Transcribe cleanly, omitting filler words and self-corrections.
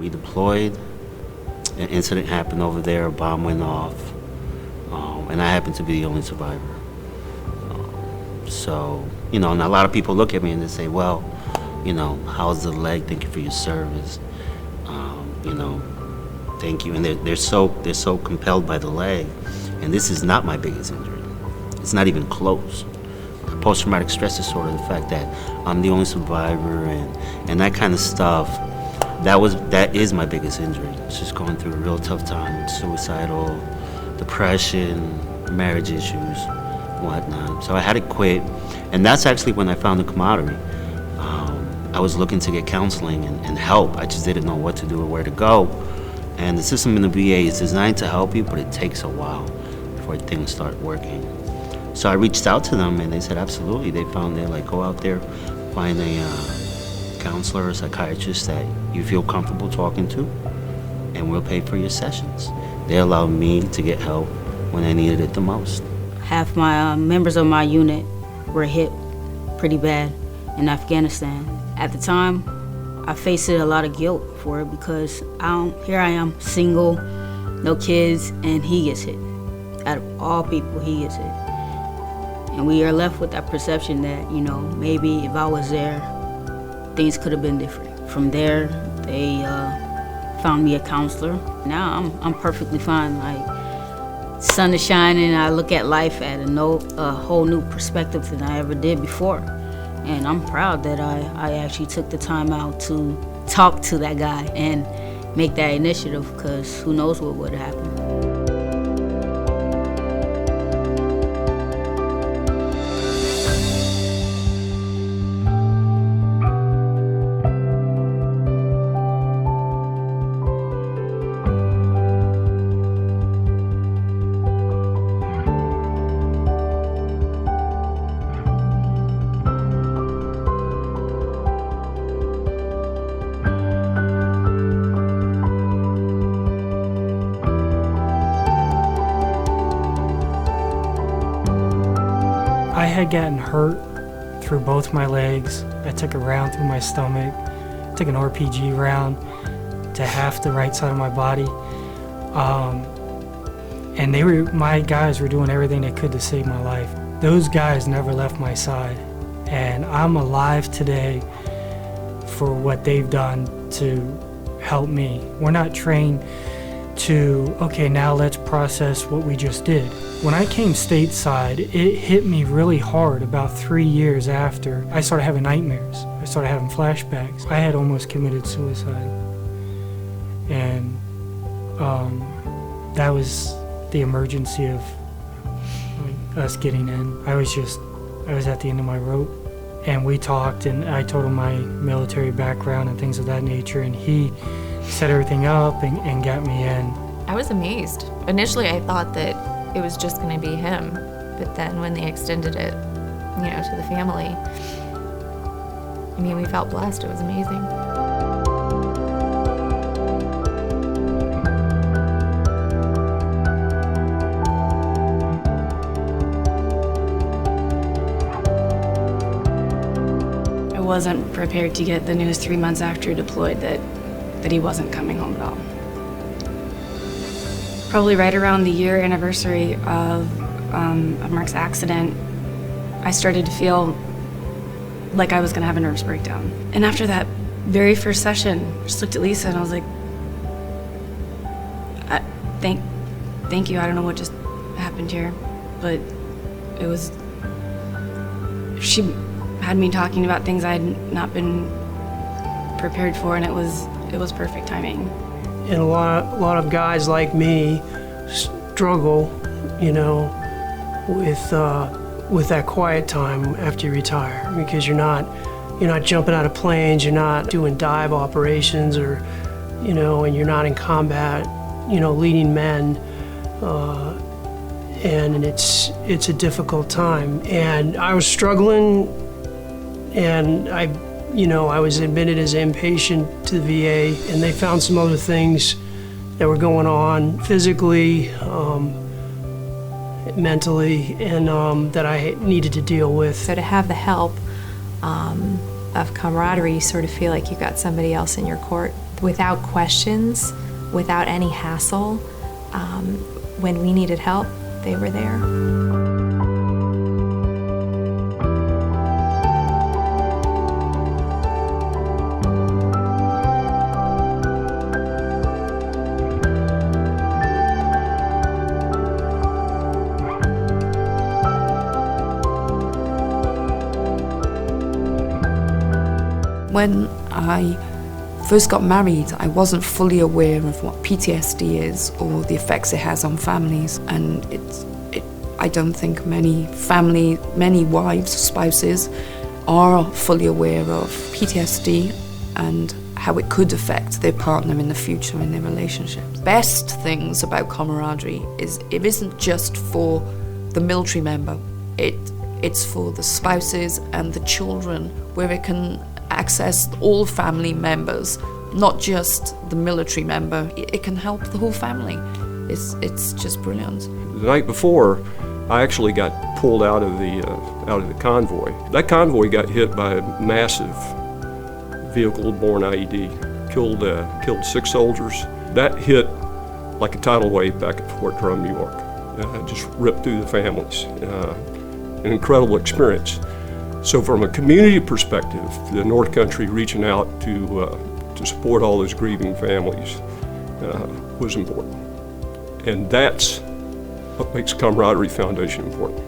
We deployed, an incident happened over there, a bomb went off, and I happened to be the only survivor. So, and a lot of people look at me and they say, well, how's the leg? Thank you for your service. Thank you. And they're so compelled by the leg. And this is not my biggest injury. It's not even close. Post-traumatic stress disorder, the fact that I'm the only survivor and that kind of stuff, that is my biggest injury. It's just going through a real tough time, suicidal, depression, marriage issues, whatnot. So I had to quit. And that's actually when I found the Camaraderie. I was looking to get counseling and help. I just didn't know what to do or where to go. And the system in the VA is designed to help you, but it takes a while before things start working. So I reached out to them and they said absolutely. They're like, go out there, find a counselor or psychiatrist that you feel comfortable talking to, and we'll pay for your sessions. They allowed me to get help when I needed it the most. Half my members of my unit were hit pretty bad in Afghanistan. At the time, I faced a lot of guilt for it because here I am, single, no kids, and he gets hit. Out of all people, he gets hit. And we are left with that perception that, maybe if I was there, things could have been different. From there, they found me a counselor. Now I'm perfectly fine. Like, sun is shining, I look at life at a whole new perspective than I ever did before. And I'm proud that I actually took the time out to talk to that guy and make that initiative, because who knows what would have happened. I had gotten hurt through both my legs. I took a round through my stomach, took an RPG round to half the right side of my body. And my guys were doing everything they could to save my life. Those guys never left my side. And I'm alive today for what they've done to help me. We're not trained to, okay, now let's process what we just did. When I came stateside, it hit me really hard about 3 years after. I started having nightmares. I started having flashbacks. I had almost committed suicide. And that was the emergency of us getting in. I was at the end of my rope. And we talked, and I told him my military background and things of that nature, and he set everything up and got me in. I was amazed. Initially, I thought that it was just going to be him, but then when they extended it, to the family, we felt blessed. It was amazing. I wasn't prepared to get the news 3 months after deployed that he wasn't coming home at all. Probably right around the year anniversary of Mark's accident, I started to feel like I was gonna have a nervous breakdown. And after that very first session, I just looked at Lisa and I was like, thank you, I don't know what just happened here, but she had me talking about things I had not been prepared for, and it was perfect timing. And a lot of guys like me struggle, with that quiet time after you retire, because you're not jumping out of planes, you're not doing dive operations, or and you're not in combat, leading men, and it's a difficult time. And I was struggling, and I was admitted as inpatient to the VA, and they found some other things that were going on physically, mentally, and that I needed to deal with. So to have the help of Camaraderie, you sort of feel like you've got somebody else in your court without questions, without any hassle. When we needed help, they were there. When I first got married, I wasn't fully aware of what PTSD is or the effects it has on families, and I don't think many wives, spouses, are fully aware of PTSD and how it could affect their partner in the future in their relationships. Best things about camaraderie is it isn't just for the military member, it's for the spouses and the children, where it can access all family members, not just the military member. It can help the whole family. It's just brilliant. The night before, I actually got pulled out of the convoy. That convoy got hit by a massive vehicle-borne IED, killed 6 soldiers. That hit like a tidal wave back at Fort Drum, New York. Just ripped through the families. An incredible experience. So from a community perspective, the North Country reaching out to support all those grieving families was important. And that's what makes Camaraderie Foundation important.